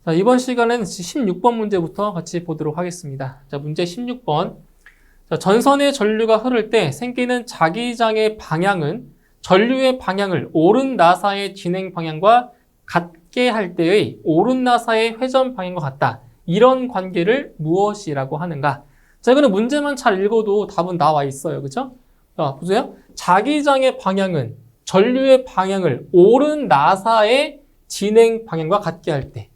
자, 이번 시간에는 16번 문제부터 같이 보도록 하겠습니다. 자, 문제 16번. 자, 전선의 전류가 흐를 때 생기는 자기장의 방향은 전류의 방향을 오른 나사의 진행 방향과 같게 할 때의 오른 나사의 회전 방향과 같다. 이런 관계를 무엇이라고 하는가? 자, 이거는 문제만 잘 읽어도 답은 나와 있어요. 그죠? 자, 보세요. 자기장의 방향은 전류의 방향을 오른 나사의 진행 방향과 같게 할 때.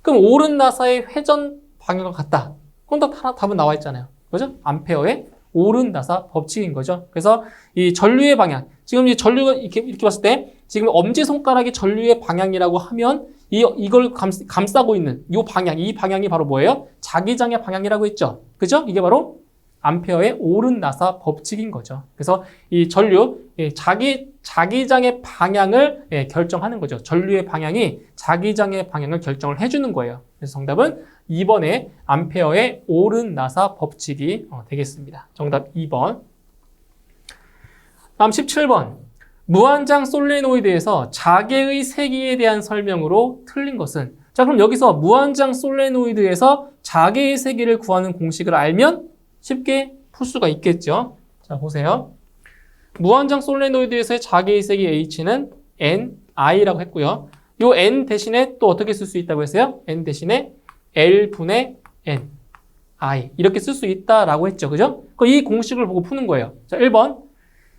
그럼 오른 나사의 회전 방향과 같다. 그럼 다 답은 나와 있잖아요. 그죠? 암페어의 오른 나사 법칙인 거죠. 그래서 이 전류의 방향. 지금 이 전류가 이렇게 봤을 때 지금 엄지손가락이 전류의 방향이라고 하면 이걸 감싸고 있는 이 방향이 바로 뭐예요? 자기장의 방향이라고 했죠. 그죠? 이게 바로 암페어의 오른 나사 법칙인 거죠. 그래서 이 전류, 자기장의 방향을 결정하는 거죠. 전류의 방향이 자기장의 방향을 결정을 해주는 거예요. 그래서 정답은 2번에 암페어의 오른 나사 법칙이 되겠습니다. 정답 2번. 다음 17번. 무한장 솔레노이드에서 자개의 세기에 대한 설명으로 틀린 것은? 자, 그럼 여기서 무한장 솔레노이드에서 자개의 세기를 구하는 공식을 알면 쉽게 풀 수가 있겠죠. 자, 보세요. 무한장 솔레노이드에서의 자개의 세기 H는 NI라고 했고요. 요 N 대신에 또 어떻게 쓸 수 있다고 했어요? N 대신에 L분의 N, I 이렇게 쓸 수 있다라고 했죠. 그죠? 그럼 이 공식을 보고 푸는 거예요. 자, 1번.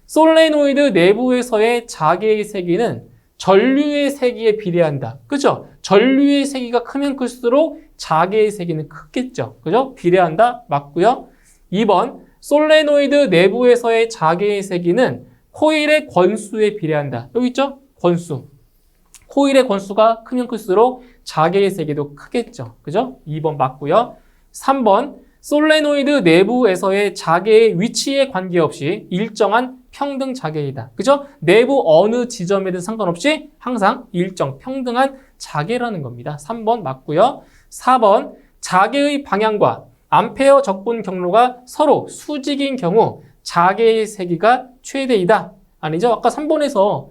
솔레노이드 내부에서의 자개의 세기는 전류의 세기에 비례한다. 그죠? 전류의 세기가 크면 클수록 자개의 세기는 크겠죠. 그죠? 비례한다. 맞고요. 2번. 솔레노이드 내부에서의 자개의 세기는 코일의 권수에 비례한다. 여기 있죠? 권수. 코일의 권수가 크면 클수록 자개의 세기도 크겠죠. 그죠? 2번 맞고요. 3번. 솔레노이드 내부에서의 자개의 위치에 관계없이 일정한 평등 자개이다. 그죠? 내부 어느 지점에든 상관없이 항상 일정 평등한 자개라는 겁니다. 3번 맞고요. 4번. 자개의 방향과 암페어 적분 경로가 서로 수직인 경우 자개의 세기가 최대이다. 아니죠? 아까 3번에서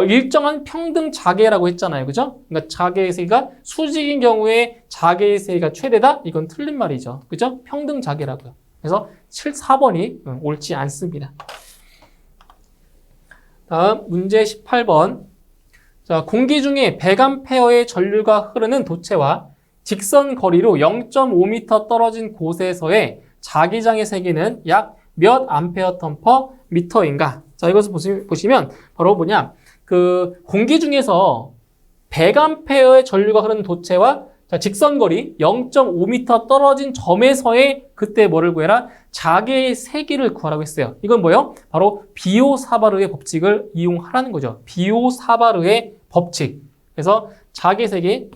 일정한 평등 자개라고 했잖아요. 그죠? 그러니까 자개의 세기가 수직인 경우에 자개의 세기가 최대다? 이건 틀린 말이죠. 그죠? 평등 자개라고요. 그래서 4번이 옳지 않습니다. 다음 문제 18번. 자, 공기 중에 100A의 전류가 흐르는 도체와 직선 거리로 0.5m 떨어진 곳에서의 자기장의 세기는 약 몇 암페어 턴 퍼 미터인가? 자, 이것을 보시면 바로 뭐냐? 그 공기 중에서 100A의 전류가 흐르는 도체와 직선 거리 0.5m 떨어진 점에서의 그때 뭐를 구해라? 자개의 세기를 구하라고 했어요. 이건 뭐예요? 바로 비오-사바르의 법칙을 이용하라는 거죠. 비오-사바르의 법칙. 그래서 자개 세기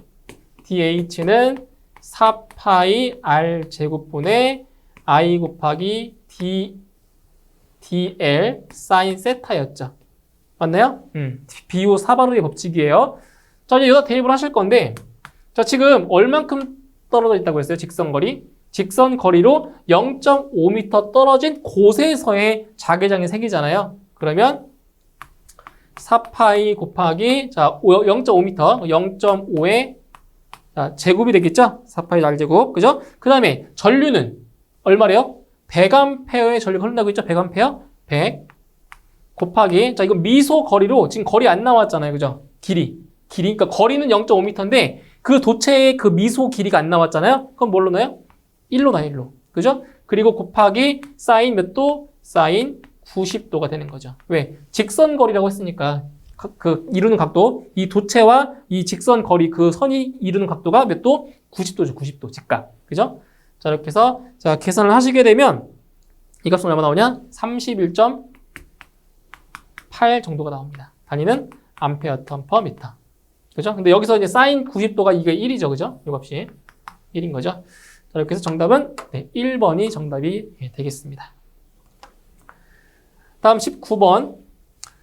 DH는 4파이 R 제곱분의 I 곱하기 DL 사인 세타였죠. 맞나요? 비오-사바르의 법칙이에요. 자, 이제 여기다 대입을 하실 건데, 자, 지금 얼만큼 떨어져 있다고 했어요? 직선거리. 직선거리로 0.5m 떨어진 곳에서의 자개장의 세기잖아요. 그러면 4파이 곱하기, 자, 0.5m, 0.5의 제곱이 되겠죠? 4파이 R제곱. 그죠? 그 다음에 전류는 얼마래요? 100A의 전류가 흐른다고 했죠? 100A? 100 곱하기, 자, 이거 미소 거리로, 지금 거리 안 나왔잖아요. 그죠? 길이. 그러니까 거리는 0.5m인데, 그 도체의 그 미소 길이가 안 나왔잖아요? 그럼 뭘로 넣어요? 1로 나, 1로. 그죠? 그리고 곱하기, 사인 몇 도? 사인 90도가 되는 거죠. 왜? 직선 거리라고 했으니까, 그 이루는 각도, 이 도체와 이 직선 거리, 그 선이 이루는 각도가 몇 도? 90도죠. 90도. 직각. 그죠? 자, 이렇게 해서, 자, 계산을 하시게 되면, 이 값은 얼마 나오냐? 31.8 정도가 나옵니다. 단위는 암페어 턴 퍼 미터. 그죠? 근데 여기서 이제 사인 90도가 이게 1이죠. 그죠? 이 값이 1인 거죠. 자, 이렇게 해서 정답은 1번이 정답이 되겠습니다. 다음 19번.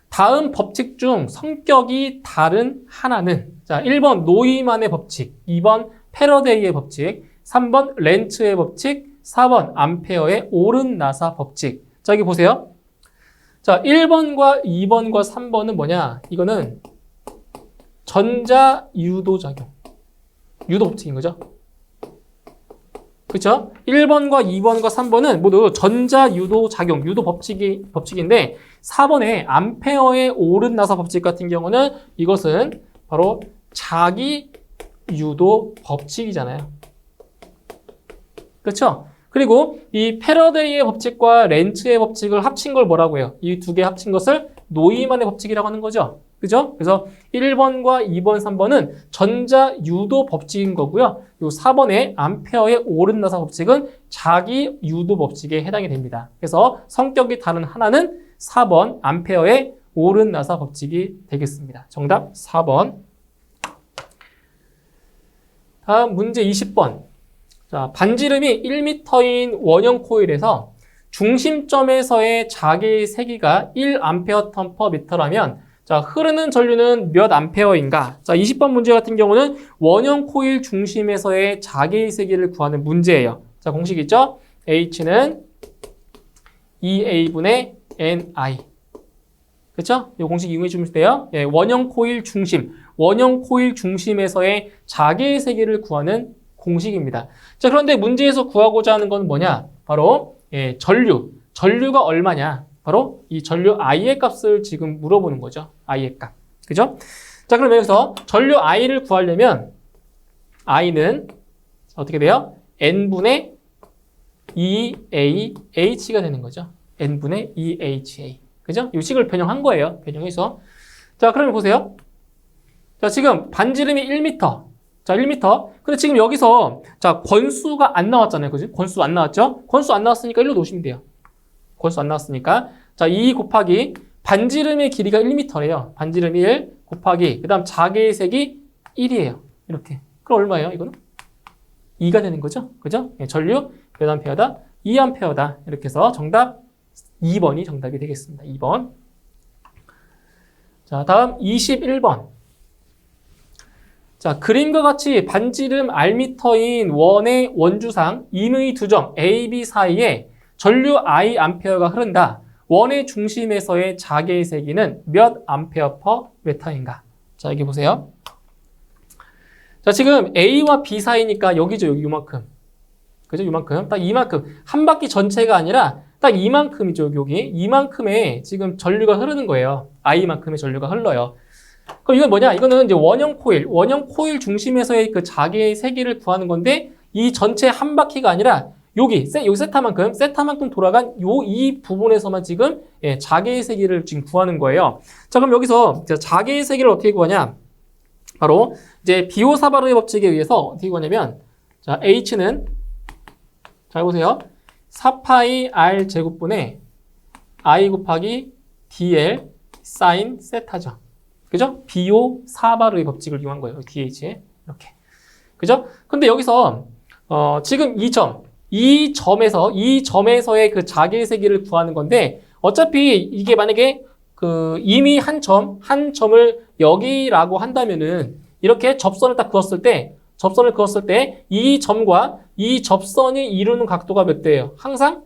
다음 법칙 중 성격이 다른 하나는, 자, 1번 노이만의 법칙, 2번 패러데이의 법칙, 3번 렌츠의 법칙, 4번 암페어의 오른 나사 법칙. 자, 여기 보세요. 자, 1번과 2번과 3번은 뭐냐? 이거는 전자 유도작용. 유도 법칙인 거죠. 그렇죠? 1번과 2번과 3번은 모두 전자유도 작용, 유도 법칙인데 4번에 암페어의 오른 나사 법칙 같은 경우는 이것은 바로 자기 유도 법칙이잖아요. 그렇죠? 그리고 이 패러데이의 법칙과 렌츠의 법칙을 합친 걸 뭐라고 해요? 이 두 개 합친 것을 노이만의 법칙이라고 하는 거죠. 그죠? 그래서 1번과 2번, 3번은 전자 유도 법칙인 거고요. 요 4번의 암페어의 오른 나사 법칙은 자기 유도 법칙에 해당이 됩니다. 그래서 성격이 다른 하나는 4번 암페어의 오른 나사 법칙이 되겠습니다. 정답 4번. 다음 문제 20번. 자, 반지름이 1m인 원형 코일에서 중심점에서의 자개의 세기가 1A 턴/m라면 자, 흐르는 전류는 몇 암페어인가? 자, 20번 문제 같은 경우는 원형 코일 중심에서의 자개의 세기를 구하는 문제예요. 자, 공식 있죠? H는 2A분의 NI. 그렇죠? 이 공식 이용해 주면 돼요. 예, 원형 코일 중심에서의 자개의 세기를 구하는 공식입니다. 자, 그런데 문제에서 구하고자 하는 건 뭐냐? 바로 예, 전류가 얼마냐? 바로 이 전류 I의 값을 지금 물어보는 거죠. I의 값. 그죠? 자, 그럼 여기서 전류 I를 구하려면 I는 어떻게 돼요? N분의 2AH가 되는 거죠. N분의 2HA. 그죠? 이 식을 변형한 거예요. 변형해서. 자, 그러면 보세요. 자, 지금 반지름이 1m. 자, 1m. 근데 지금 여기서 자, 권수가 안 나왔잖아요. 그죠? 권수 안 나왔죠? 권수 안 나왔으니까 1로 놓으시면 돼요. 권수 안 나왔으니까. 자, 2 곱하기 반지름의 길이가 1m래요. 반지름 1 곱하기 그다음 자개의 색이 1이에요. 이렇게. 그럼 얼마예요? 이거는? 2가 되는 거죠. 그죠? 예, 전류 몇 암페어다? 2암페어다. 이렇게 해서 정답 2번이 정답이 되겠습니다. 2번. 자, 다음 21번. 자, 그림과 같이 반지름 R미터인 원의 원주상 임의 두 점 A, B 사이에 전류 I 암페어가 흐른다. 원의 중심에서의 자개의 세기는 몇 암페어 퍼 메타인가? 자, 여기 보세요. 자, 지금 A와 B 사이니까 여기죠. 여기 요만큼. 그죠? 요만큼. 딱 이만큼. 한 바퀴 전체가 아니라 딱 이만큼이죠. 여기. 이만큼의 지금 전류가 흐르는 거예요. I만큼의 전류가 흘러요. 그럼 이건 뭐냐? 이거는 이제 원형 코일 중심에서의 그 자개의 세기를 구하는 건데 이 전체 한 바퀴가 아니라 여기 세타만큼 돌아간 이 부분에서만 지금 예, 자개의 세기를 지금 구하는 거예요. 자, 그럼 여기서 자개의 세기를 어떻게 구하냐? 바로 이제 비오사바르의 법칙에 의해서 어떻게 구하냐면 자, H는 잘 보세요. 4파이 R 제곱분의 I 곱하기 DL 사인 세타죠. 그죠? 비오사바르의 법칙을 이용한 거예요. DH에 이렇게. 그죠? 근데 여기서 지금 이 점에서의 그 자개의 세기를 구하는 건데 어차피 이게 만약에 그 이미 한 점을 여기라고 한다면은 이렇게 접선을 그었을 때 이 점과 이 접선이 이루는 각도가 몇 도예요? 항상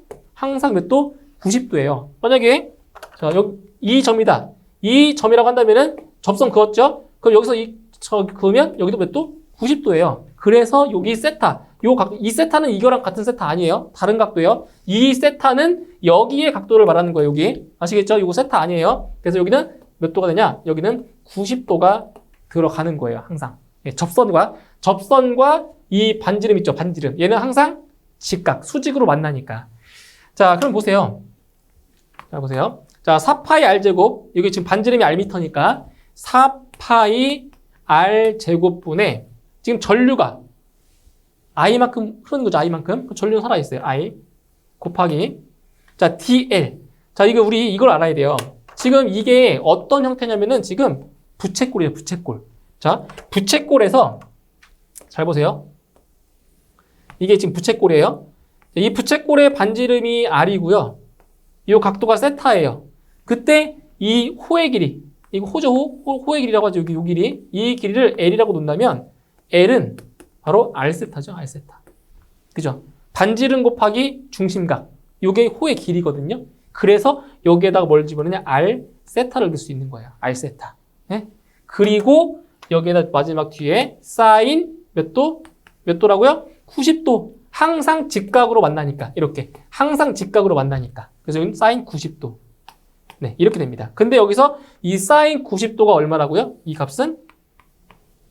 몇 도? 90도예요. 만약에 자, 여기 이 점이다. 이 점이라고 한다면은 접선 그었죠? 그럼 여기서 그으면 여기도 몇 도? 90도예요. 그래서 여기 세타. 이 세타는 이거랑 같은 세타 아니에요. 다른 각도예요. 이 세타는 여기의 각도를 말하는 거예요. 여기. 아시겠죠? 이거 세타 아니에요. 그래서 여기는 몇 도가 되냐? 여기는 90도가 들어가는 거예요. 항상. 예, 접선과 이 반지름 있죠? 반지름. 얘는 항상 직각, 수직으로 만나니까. 자, 그럼 보세요. 자, 보세요. 자, 4파이 R제곱. 여기 지금 반지름이 R미터니까 4파이 R제곱분의 지금 전류가 I만큼 흐르는 거죠. I만큼. 전류는 살아있어요. I 곱하기 자, DL. 자, 우리 이걸 알아야 돼요. 지금 이게 어떤 형태냐면은 지금 부채꼴이에요. 부채꼴. 자, 부채꼴에서 잘 보세요. 이게 지금 부채꼴이에요. 이 부채꼴의 반지름이 R이고요. 이 각도가 세타예요. 그때 이 호의 길이, 이거 호죠, 호의 길이라고 하죠. 요 길이. 이 길이를 L이라고 놓는다면 L은 바로 R세타죠. R세타. 그죠? 반지름 곱하기 중심각. 요게 호의 길이거든요. 그래서 여기에다가 뭘 집어넣냐? R세타를 넣을 수 있는 거예요. R세타. 네? 그리고 여기에다 마지막 뒤에 사인 몇 도? 몇 도라고요? 90도. 항상 직각으로 만나니까. 이렇게. 항상 직각으로 만나니까. 그래서 여기는 사인 90도. 네, 이렇게 됩니다. 근데 여기서 이 사인 90도가 얼마라고요? 이 값은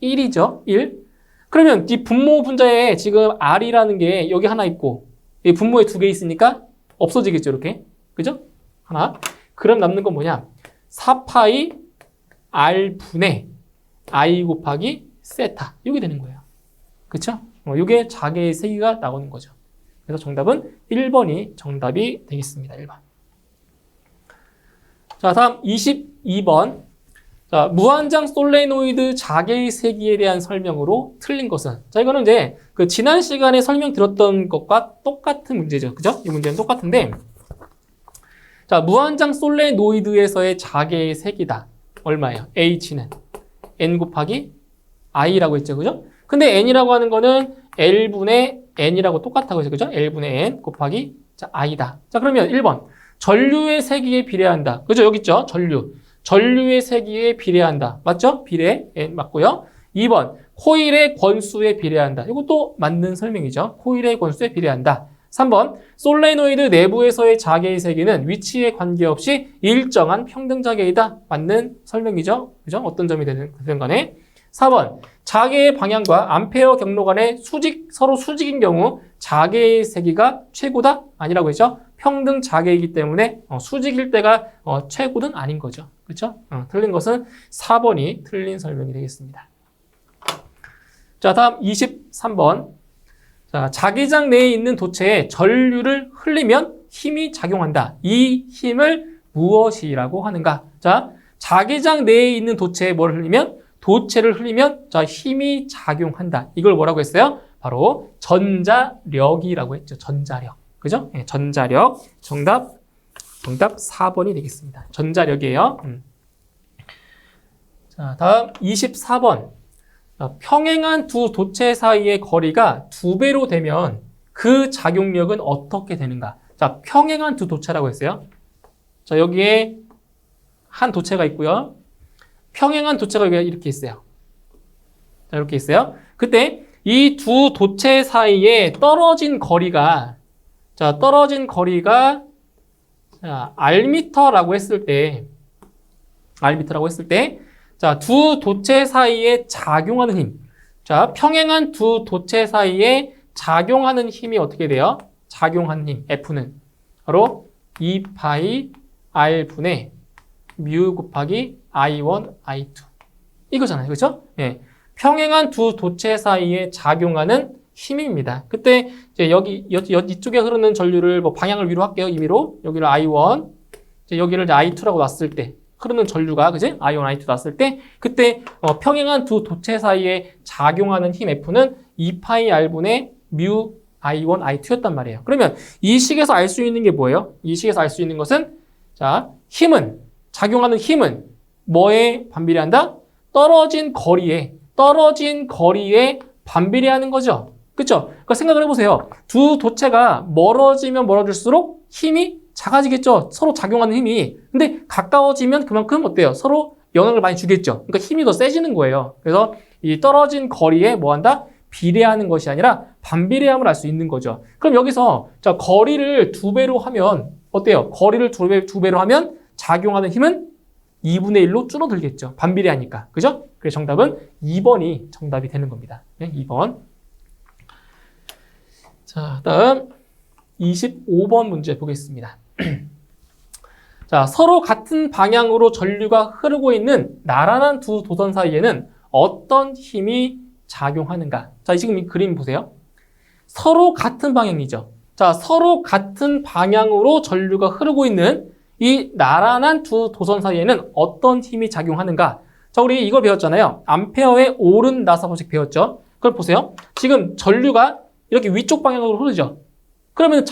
1이죠. 1. 그러면 이 분모 분자에 지금 R이라는 게 여기 하나 있고 이 분모에 2개 있으니까 없어지겠죠. 이렇게. 그죠? 하나. 그럼 남는 건 뭐냐? 4파이 R분의 I 곱하기 세타. 이게 되는 거예요. 그쵸? 이게 자개의 세기가 나오는 거죠. 그래서 정답은 1번이 정답이 되겠습니다. 1번. 자, 다음 22번. 자, 무한장 솔레노이드 자개의 세기에 대한 설명으로 틀린 것은? 자, 이거는 이제 그 지난 시간에 설명드렸던 것과 똑같은 문제죠. 그죠? 이 문제는 똑같은데. 자, 무한장 솔레노이드에서의 자개의 세기다. 얼마예요? H는 N 곱하기 I라고 했죠. 그죠? 근데 N이라고 하는 거는 L분의 N이라고 똑같다고 했죠. 그죠? L분의 N 곱하기 자, I다. 자, 그러면 1번. 전류의 세기에 비례한다. 그죠? 여기 있죠? 전류. 전류의 세기에 비례한다. 맞죠? 비례. N 맞고요. 2번. 코일의 권수에 비례한다. 이것도 맞는 설명이죠. 코일의 권수에 비례한다. 3번. 솔레노이드 내부에서의 자개의 세기는 위치에 관계없이 일정한 평등 자개이다. 맞는 설명이죠. 그죠? 어떤 점이 되든 간에. 4번. 자개의 방향과 암페어 경로 간의 서로 수직인 경우 자개의 세기가 최고다? 아니라고 했죠? 평등 자개이기 때문에 수직일 때가 최고는 아닌 거죠. 그렇죠? 틀린 것은 4번이 틀린 설명이 되겠습니다. 자, 다음 23번. 자, 자기장 내에 있는 도체에 전류를 흘리면 힘이 작용한다. 이 힘을 무엇이라고 하는가? 자, 자기장 내에 있는 도체에 뭘 흘리면? 도체를 흘리면 자, 힘이 작용한다. 이걸 뭐라고 했어요? 바로 전자력이라고 했죠. 전자력. 그죠? 네, 전자력. 정답 4번이 되겠습니다. 전자력이에요. 자, 다음 24번. 자, 평행한 두 도체 사이의 거리가 2배로 되면 그 작용력은 어떻게 되는가? 자, 평행한 두 도체라고 했어요. 자, 여기에 한 도체가 있고요. 평행한 도체가 이렇게 있어요. 자, 이렇게 있어요. 그때 이 두 도체 사이에 떨어진 거리가 자, R미터라고 했을 때 자, 두 도체 사이에 작용하는 힘. 자, 평행한 두 도체 사이에 작용하는 힘이 어떻게 돼요? 작용하는 힘, F는 바로 2파이 R분의 뮤 곱하기 I1, I2. 이거잖아요. 그렇죠? 예. 평행한 두 도체 사이에 작용하는 힘입니다. 그때 이제 이쪽에 흐르는 전류를 뭐 방향을 위로 할게요. 임의로. 여기를 I1, 이제 여기를 이제 I2라고 놨을 때 흐르는 전류가 그지? I1, I2 놨을 때 그때 평행한 두 도체 사이에 작용하는 힘 F는 2파이 R분의 뮤 I1, I2였단 말이에요. 그러면 이 식에서 알 수 있는 게 뭐예요? 이 식에서 알 수 있는 것은 자, 작용하는 힘은 뭐에 반비례한다? 떨어진 거리에 반비례하는 거죠. 그렇죠? 그러니까 생각을 해보세요. 두 도체가 멀어지면 멀어질수록 힘이 작아지겠죠. 서로 작용하는 힘이. 근데 가까워지면 그만큼 어때요? 서로 영향을 많이 주겠죠. 그러니까 힘이 더 세지는 거예요. 그래서 이 떨어진 거리에 뭐한다? 비례하는 것이 아니라 반비례함을 알 수 있는 거죠. 그럼 여기서 자, 거리를 2배로 하면 어때요? 거리를 2배로 하면 작용하는 힘은 2분의 1로 줄어들겠죠. 반비례하니까. 그죠? 그래서 정답은 2번이 정답이 되는 겁니다. 네, 2번. 자, 다음 25번 문제 보겠습니다. 자, 서로 같은 방향으로 전류가 흐르고 있는 나란한 두 도선 사이에는 어떤 힘이 작용하는가? 자, 지금 이 그림 보세요. 서로 같은 방향이죠. 자, 서로 같은 방향으로 전류가 흐르고 있는 이 나란한 두 도선 사이에는 어떤 힘이 작용하는가? 자, 우리 이걸 배웠잖아요. 암페어의 오른 나사법칙 배웠죠? 그럼 보세요. 지금 전류가 이렇게 위쪽 방향으로 흐르죠? 그러면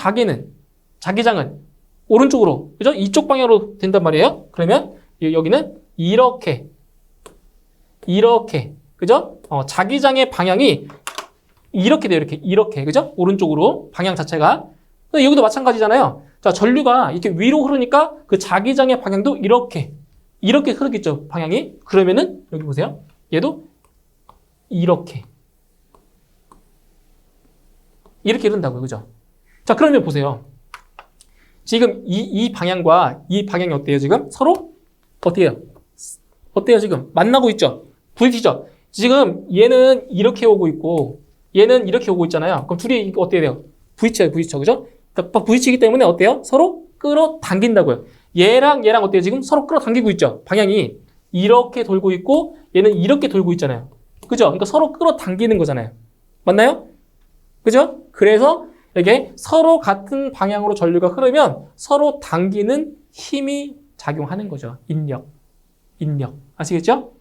자기장은 오른쪽으로, 그죠? 이쪽 방향으로 된단 말이에요. 그러면 여기는 이렇게, 그죠? 자기장의 방향이 이렇게 돼요. 이렇게, 그죠? 오른쪽으로 방향 자체가. 근데 여기도 마찬가지잖아요. 자, 전류가 이렇게 위로 흐르니까 그 자기장의 방향도 이렇게 흐르겠죠, 방향이. 그러면은 여기 보세요. 얘도 이렇게 이렇게 흐른다고요. 그죠? 자, 그러면 보세요. 지금 이 방향과 이 방향이 어때요, 지금? 서로? 어때요? 어때요, 지금? 만나고 있죠? 부딪히죠? 지금 얘는 이렇게 오고 있고, 얘는 이렇게 오고 있잖아요. 그럼 둘이 어떻게 돼요? 부딪혀요, 부딪혀. 그죠? 그러니까 부딪히기 때문에 어때요? 서로 끌어당긴다고요. 얘랑 얘랑 어때요, 지금? 서로 끌어당기고 있죠? 방향이 이렇게 돌고 있고, 얘는 이렇게 돌고 있잖아요. 그죠? 그러니까 서로 끌어당기는 거잖아요. 맞나요? 그죠? 그래서 이게 서로 같은 방향으로 전류가 흐르면 서로 당기는 힘이 작용하는 거죠. 인력. 아시겠죠?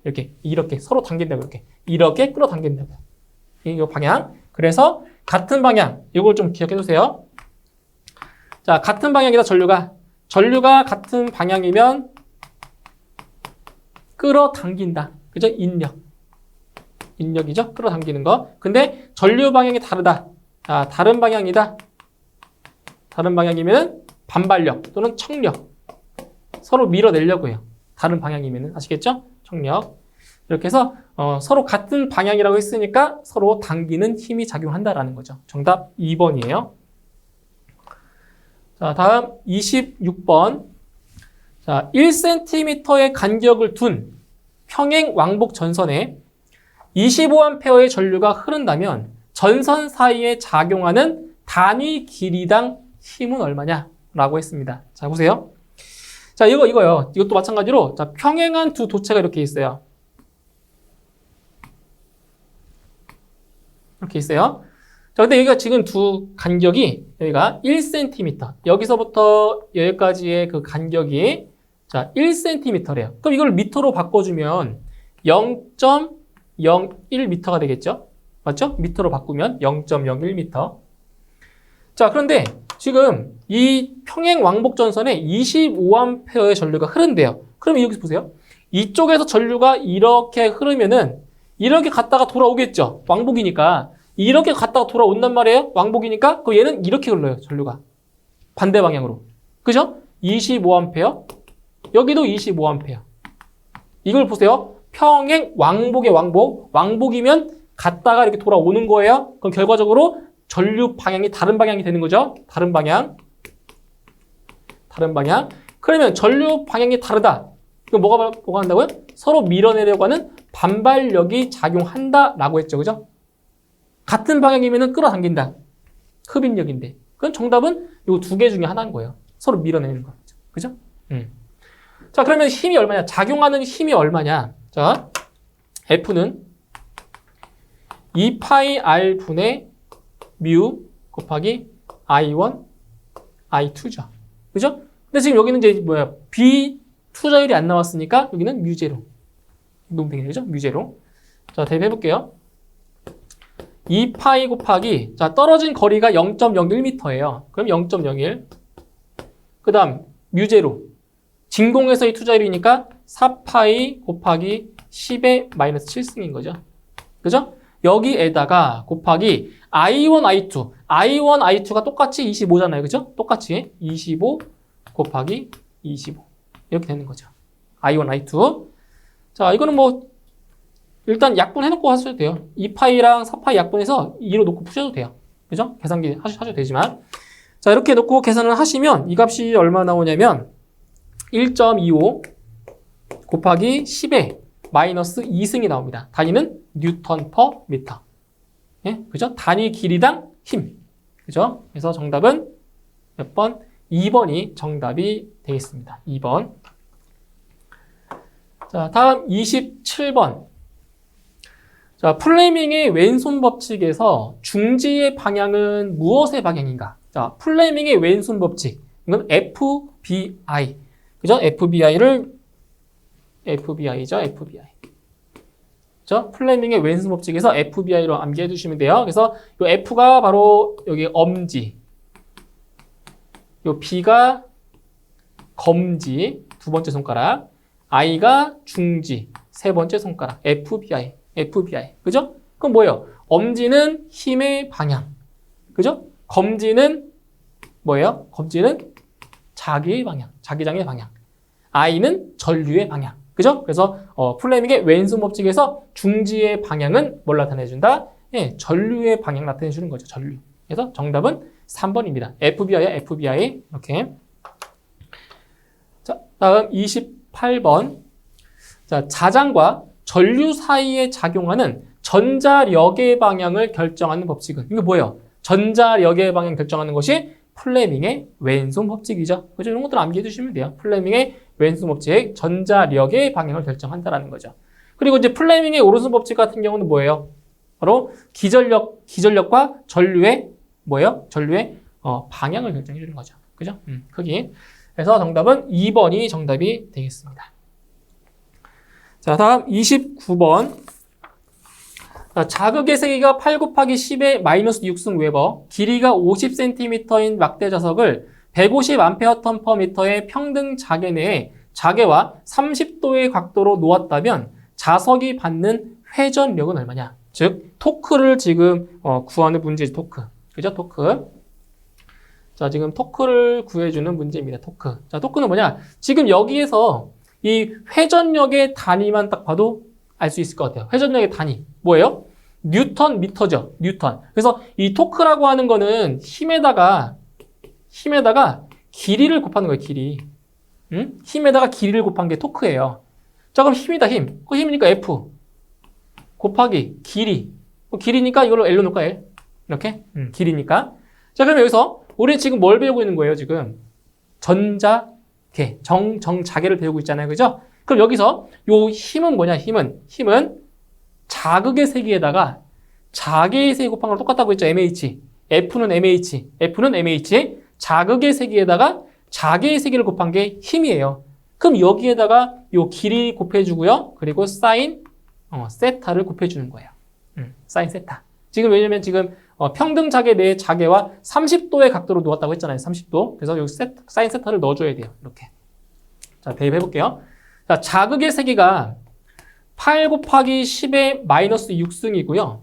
이렇게 서로 당긴다고 이렇게 끌어당긴다고. 이 방향. 그래서 같은 방향. 이걸 좀 기억해 두세요. 자, 같은 방향이다 전류가 같은 방향이면 끌어당긴다. 그죠? 인력이죠? 끌어당기는 거. 근데 전류 방향이 다르다. 자, 다른 방향이다. 다른 방향이면 반발력 또는 척력. 서로 밀어내려고 해요. 다른 방향이면 아시겠죠? 척력. 이렇게 해서 서로 같은 방향이라고 했으니까 서로 당기는 힘이 작용한다라는 거죠. 정답 2번이에요. 자, 다음 26번. 자, 1cm의 간격을 둔 평행 왕복 전선에 25A의 전류가 흐른다면 전선 사이에 작용하는 단위 길이당 힘은 얼마냐라고 했습니다. 자, 보세요. 자, 이거요. 이것도 마찬가지로 자, 평행한 두 도체가 이렇게 있어요. 이렇게 있어요. 자, 근데 여기가 지금 두 간격이 여기가 1cm. 여기서부터 여기까지의 그 간격이 자, 1cm래요. 그럼 이걸 미터로 바꿔주면 0.01m가 되겠죠? 맞죠? 미터로 바꾸면 0.01m. 자, 그런데 지금 이 평행 왕복 전선에 25A의 전류가 흐른대요. 그러면 여기서 보세요. 이쪽에서 전류가 이렇게 흐르면은 이렇게 갔다가 돌아오겠죠? 왕복이니까. 이렇게 갔다가 돌아온단 말이에요? 왕복이니까. 그럼 얘는 이렇게 흘러요, 전류가. 반대 방향으로. 그죠? 25A. 여기도 25A. 이걸 보세요. 평행 왕복의 왕복. 왕복이면 갔다가 이렇게 돌아오는 거예요. 그럼 결과적으로 전류 방향이 다른 방향이 되는 거죠. 다른 방향. 그러면 전류 방향이 다르다. 그럼 뭐가 한다고요? 서로 밀어내려고 하는 반발력이 작용한다라고 했죠. 그죠? 같은 방향이면 끌어당긴다. 흡인력인데. 그럼 정답은 이 두 개 중에 하나인 거예요. 서로 밀어내는 거. 그죠? 자, 그러면 힘이 얼마냐? 작용하는 힘이 얼마냐? 자, F는 2πr 분의 뮤 곱하기 I1, I2죠. 그죠? 근데 지금 여기는 이제 B 투자율이 안 나왔으니까 여기는 뮤제로. 농땡이 되죠? 뮤제로. 자, 대입해볼게요. 2파이 곱하기, 자, 떨어진 거리가 0.01m예요. 그럼 0.01. 그 다음, 뮤제로. 진공에서의 투자율이니까 4파이 곱하기 10의 마이너스 7승인 거죠. 그죠? 여기에다가 곱하기 I1, I2. I1, I2가 똑같이 25잖아요. 그죠? 똑같이 25 곱하기 25. 이렇게 되는 거죠. I1, I2. 자, 이거는 일단 약분 해놓고 하셔도 돼요. 2파이랑 4파이 약분해서 2로 놓고 푸셔도 돼요. 그죠? 계산기 하셔도 되지만. 자, 이렇게 놓고 계산을 하시면 이 값이 얼마 나오냐면 1.25 곱하기 10의 마이너스 2승이 나옵니다. 단위는 뉴턴 퍼 미터. 예? 그죠? 단위 길이당 힘. 그죠? 그래서 정답은 몇 번? 2번이 정답이 되겠습니다. 2번. 자, 다음 27번. 자, 플레밍의 왼손 법칙에서 중지의 방향은 무엇의 방향인가? 자, 플레밍의 왼손 법칙. 이건 FBI. 그죠? FBI죠? FBI. 그죠? 플레밍의 왼손 법칙에서 FBI로 암기해 두시면 돼요. 그래서 이 F가 바로 여기 엄지. 이 B가 검지. 두 번째 손가락. I가 중지. 세 번째 손가락. FBI. 그죠? 그럼 뭐예요? 엄지는 힘의 방향. 그죠? 검지는 뭐예요? 검지는 자기의 방향. 자기장의 방향. I는 전류의 방향. 그죠? 그래서 플레밍의 왼손 법칙에서 중지의 방향은 뭘 나타내준다? 예, 전류의 방향 나타내주는 거죠. 전류. 그래서 정답은 3번입니다. FBI야, FBI. 이렇게. 자, 다음 28번. 자, 자장과 전류 사이에 작용하는 전자력의 방향을 결정하는 법칙은 이게 뭐예요? 전자력의 방향 결정하는 것이 플레밍의 왼손 법칙이죠. 그죠? 이런 것들 암기해 두시면 돼요. 플레밍의 왼손 법칙, 전자력의 방향을 결정한다라는 거죠. 그리고 이제 플레밍의 오른손 법칙 같은 경우는 뭐예요? 바로 기전력과 전류의 뭐예요? 전류의 방향을 결정해 주는 거죠. 그죠? 크기. 그래서 정답은 2번이 정답이 되겠습니다. 자, 다음 29번. 자, 자극의 세기가 8 곱하기 10의 마이너스 6승 웨버, 길이가 50cm인 막대 자석을 150A/m의 평등 자개 내에 자개와 30도의 각도로 놓았다면 자석이 받는 회전력은 얼마냐? 즉, 토크를 지금 구하는 문제지, 토크. 그죠? 토크. 자, 지금 토크를 구해주는 문제입니다. 토크. 자, 토크는 뭐냐? 지금 여기에서 이 회전력의 단위만 딱 봐도 알 수 있을 것 같아요. 회전력의 단위. 뭐예요? 뉴턴 미터죠. 뉴턴. 그래서 이 토크라고 하는 거는 힘에다가 길이를 곱하는 거예요. 길이. 힘에다가 길이를 곱한 게 토크예요. 자, 그럼 힘이다, 힘. 그 힘이니까 F 곱하기 길이. 길이니까 이걸로 L로 놓을까, L? 이렇게? 길이니까. 자, 그러면 여기서 우리 지금 뭘 배우고 있는 거예요, 지금? 전자계, 정자계를 배우고 있잖아요. 그죠? 그럼 여기서 요 힘은 뭐냐, 힘은 자극의 세기에다가 자개의 세기 곱한 거랑 똑같다고 했죠, MH. F는 MH. 자극의 세기에다가 자개의 세기를 곱한 게 힘이에요. 그럼 여기에다가 요 길이 곱해주고요. 그리고 사인 세타를 곱해주는 거예요. 사인 세타. 지금 왜냐면 지금 평등 자개 내의 자개와 30도의 각도로 놓았다고 했잖아요. 30도. 그래서 여기 사인 세타를 넣어줘야 돼요. 이렇게. 자, 대입해볼게요. 자, 자극의 세기가 8 곱하기 10의 마이너스 6승이고요.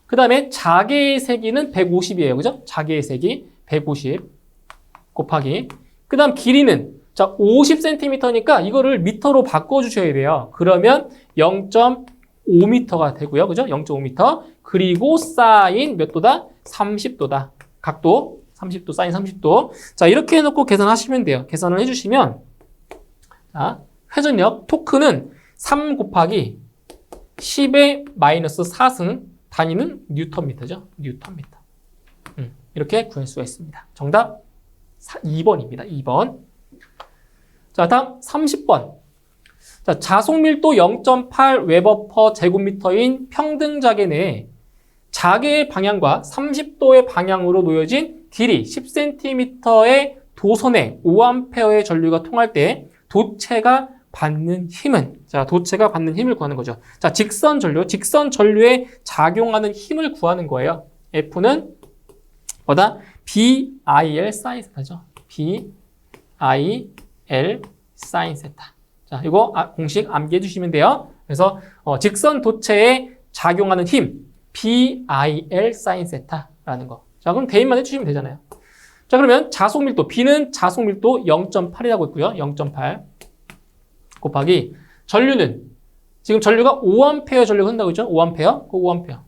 그 다음에 자개의 세기는 150이에요. 그죠? 자개의 세기 150 곱하기. 그 다음 길이는 자 50cm니까 이거를 미터로 바꿔주셔야 돼요. 그러면 0.5m가 되고요. 그죠? 0.5m. 그리고 사인 몇 도다? 30도다. 각도 30도, 사인 30도. 자, 이렇게 해놓고 계산하시면 돼요. 계산을 해주시면 자, 회전력 토크는 3 곱하기 10의 마이너스 4승, 단위는 뉴턴미터죠. 뉴턴미터. 이렇게 구할 수가 있습니다. 정답 2번입니다. 2번. 자, 다음 30번. 자, 자속 밀도 0.8 웨버 퍼 제곱미터인 평등 자개 내에 자개의 방향과 30도의 방향으로 놓여진 길이 10cm의 도선에 5A의 전류가 통할 때 도체가 받는 힘은, 자, 도체가 받는 힘을 구하는 거죠. 자, 직선 전류에 작용하는 힘을 구하는 거예요. F는 뭐다? BIL 사인 세타죠. BIL 사인 세타. 자, 이거 공식 암기해 주시면 돼요. 그래서 직선 도체에 작용하는 힘 BIL 사인 세타라는 거. 자, 그럼 대입만 해주시면 되잖아요. 자, 그러면 자속 밀도 B는 자속 밀도 0.8이라고 했고요. 0.8 곱하기 전류는 지금 전류가 5A 전류가 흐른다고 했죠? 5A. 그 5A.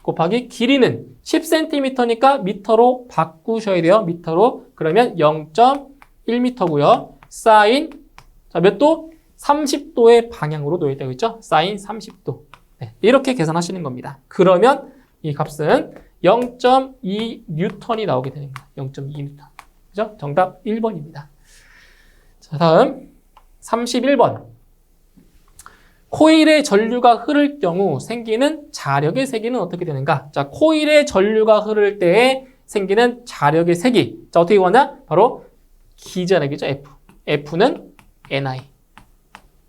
곱하기 길이는 10cm니까 미터로 바꾸셔야 돼요. 미터로. 그러면 0.1m고요. 사인 자, 몇 도? 30도의 방향으로 놓여 있다고 했죠? 사인 30도. 네, 이렇게 계산하시는 겁니다. 그러면 이 값은 0.2 뉴턴이 나오게 되는 거예요. 0.2 뉴턴. 그죠? 정답 1번입니다. 자, 다음 31번. 코일의 전류가 흐를 경우 생기는 자력의 세기는 어떻게 되는가? 자, 코일의 전류가 흐를 때에 생기는 자력의 세기. 자, 어떻게 구하냐? 바로 기자력이죠. F. F는 NI.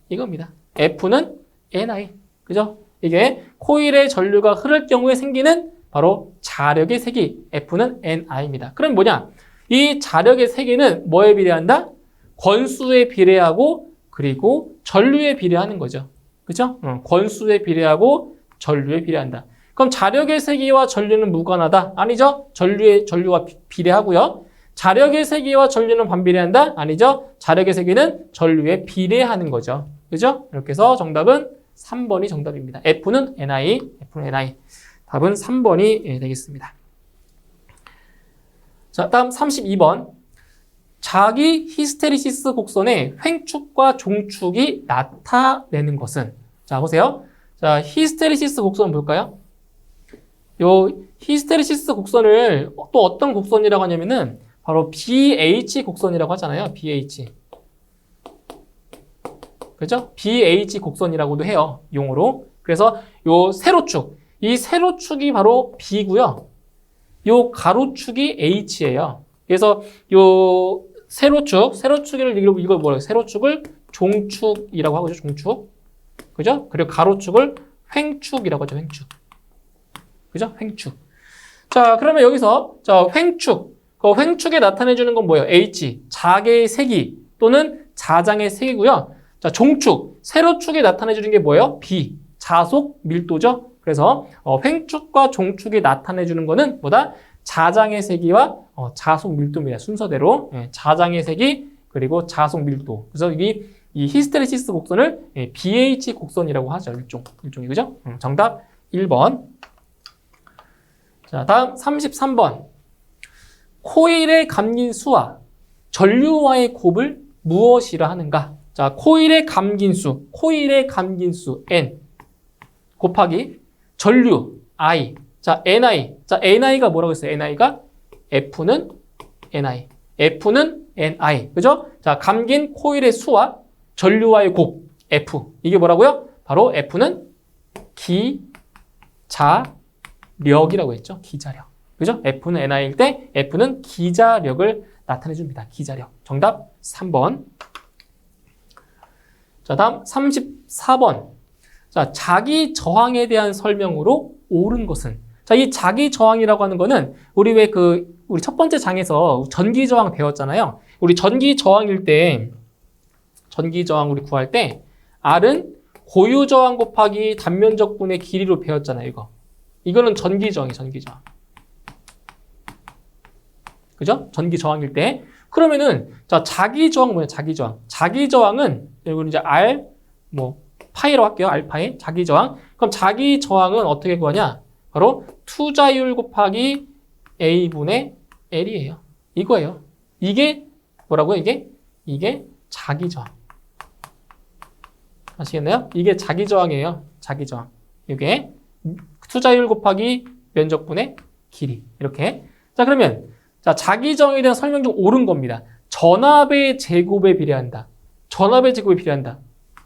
이겁니다. F는 NI. 그죠? 이게 코일의 전류가 흐를 경우에 생기는 바로 자력의 세기. F는 NI입니다. 그럼 뭐냐? 이 자력의 세기는 뭐에 비례한다? 권수에 비례하고 그리고 전류에 비례하는 거죠. 그죠? 권수에 비례하고 전류에 비례한다. 그럼 자력의 세기와 전류는 무관하다? 아니죠. 전류와 비례하고요. 자력의 세기와 전류는 반비례한다? 아니죠. 자력의 세기는 전류에 비례하는 거죠. 그죠? 이렇게 해서 정답은 3번이 정답입니다. F는 NI, F는 NI. 답은 3번이 되겠습니다. 자, 다음 32번. 자기 히스테리시스 곡선의 횡축과 종축이 나타내는 것은? 자, 보세요. 자, 히스테리시스 곡선 볼까요? 요 히스테리시스 곡선을 또 어떤 곡선이라고 하냐면은 바로 BH 곡선이라고 하잖아요. BH. 그죠? BH 곡선이라고도 해요. 용어로. 그래서 요 세로축. 이 세로축이 바로 B고요. 요 가로축이 H예요. 그래서 요 세로축을 이걸 뭐라고 해요? 세로축을 종축이라고 하고요. 종축. 그죠? 그리고 가로축을 횡축이라고 하죠. 횡축. 그죠? 횡축. 자, 그러면 여기서 횡축. 그 횡축에 나타내주는 건 뭐예요? H. 자개의 세기 또는 자장의 세기고요. 자, 종축. 세로축에 나타내주는 게 뭐예요? B. 자속 밀도죠. 그래서 횡축과 종축이 나타내주는 거는 뭐다? 자장의 세기와 자속 밀도입니다. 순서대로 자장의 세기 그리고 자속 밀도. 그래서 이 히스테리시스 곡선을 BH 곡선이라고 하죠. 일종이 그죠? 정답 1번. 자, 다음 33번. 코일에 감긴 수와 전류와의 곱을 무엇이라 하는가? 자, 코일에 감긴 수 N 곱하기 전류 I. 자, NI. 자, NI가 뭐라고 했어요? NI가 F는 NI. 그죠? 자, 감긴 코일의 수와 전류와의 곱 F. 이게 뭐라고요? 바로 F는 기자력이라고 했죠. 기자력. 그죠? F는 NI일 때 F는 기자력을 나타내 줍니다. 기자력. 정답 3번. 자, 다음 34번. 자, 자기 저항에 대한 설명으로 옳은 것은? 자, 이 자기 저항이라고 하는 거는 우리 우리 첫 번째 장에서 전기 저항 배웠잖아요. 우리 전기 저항일 때 전기 저항 우리 구할 때 R은 고유 저항 곱하기 단면적 분의 길이로 배웠잖아요, 이거. 이거는 전기 저항이에요, 전기 저항. 그죠? 전기 저항일 때. 그러면은 자, 자기 저항 뭐냐? 자기 저항. 자기 저항은 여기는 이제 R 파이로 할게요. 알파이. 자기 저항. 그럼 자기 저항은 어떻게 구하냐? 바로 투자율 곱하기 A분의 L이에요. 이거예요. 이게 뭐라고요? 이게 자기 저항. 아시겠나요? 이게 자기 저항이에요. 자기 저항. 이게 투자율 곱하기 면적분의 길이. 이렇게. 자, 그러면 자, 자기 저항에 대한 설명 중 옳은 겁니다. 전압의 제곱에 비례한다. 전압의 제곱에 비례한다.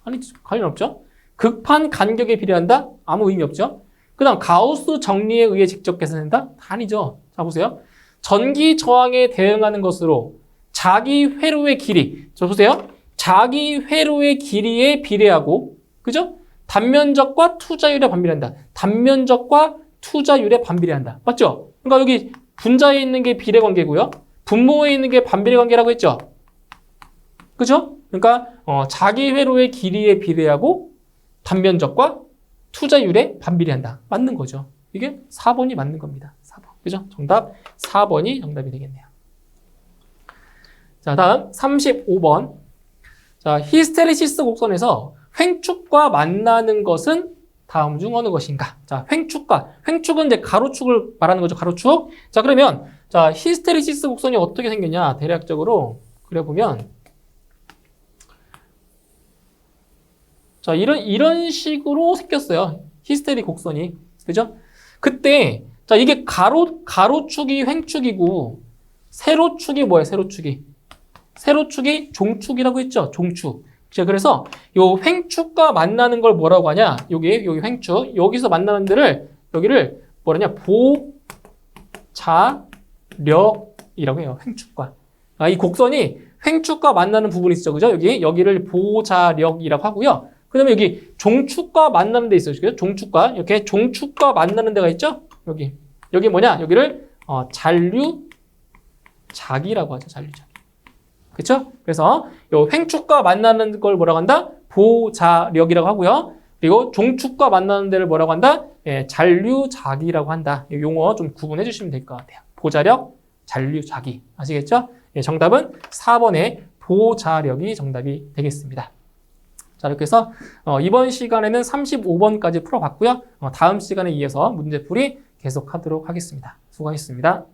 아니, 관련 없죠? 극판 간격에 비례한다? 아무 의미 없죠? 그 다음 가우스 정리에 의해 직접 계산된다? 아니죠. 자, 보세요. 전기 저항에 대응하는 것으로 자기 회로의 길이. 자, 보세요. 자기 회로의 길이에 비례하고, 그죠? 단면적과 투자율에 반비례한다. 단면적과 투자율에 반비례한다. 맞죠? 그러니까 여기 분자에 있는 게 비례 관계고요. 분모에 있는 게 반비례 관계라고 했죠? 그죠? 그러니까 자기 회로의 길이에 비례하고 단면적과 투자율에 반비례한다. 맞는 거죠. 이게 4번이 맞는 겁니다. 4번. 그죠? 정답 4번이 정답이 되겠네요. 자, 다음 35번. 자, 히스테리시스 곡선에서 횡축과 만나는 것은 다음 중 어느 것인가? 자, 횡축은 이제 가로축을 말하는 거죠. 가로축. 자, 그러면 자, 히스테리시스 곡선이 어떻게 생겼냐? 대략적으로 그려보면 자, 이런 식으로 생겼어요. 히스테리 곡선이. 그죠? 그때 자, 이게 가로축이 횡축이고 세로축이 뭐예요? 세로축이 종축이라고 했죠. 종축. 자, 그래서 요 횡축과 만나는 걸 뭐라고 하냐? 여기 횡축. 여기서 만나는 데를 여기를 뭐라냐? 보자력이라고 해요. 횡축과. 이 곡선이 횡축과 만나는 부분이 있죠. 그죠? 여기를 보자력이라고 하고요. 그다음에 여기 종축과 만나는 데 있어요. 그죠? 종축과 이렇게 종축과 만나는 데가 있죠? 여기 뭐냐? 여기를 잔류자기라고 하죠. 잔류자기. 그렇죠? 그래서 요 횡축과 만나는 걸 뭐라고 한다? 보자력이라고 하고요. 그리고 종축과 만나는 데를 뭐라고 한다? 잔류자기라고 한다. 이 용어 좀 구분해 주시면 될 것 같아요. 보자력, 잔류자기. 아시겠죠? 정답은 4번의 보자력이 정답이 되겠습니다. 자, 이렇게 해서 이번 시간에는 35번까지 풀어봤고요. 다음 시간에 이어서 문제풀이 계속하도록 하겠습니다. 수고하셨습니다.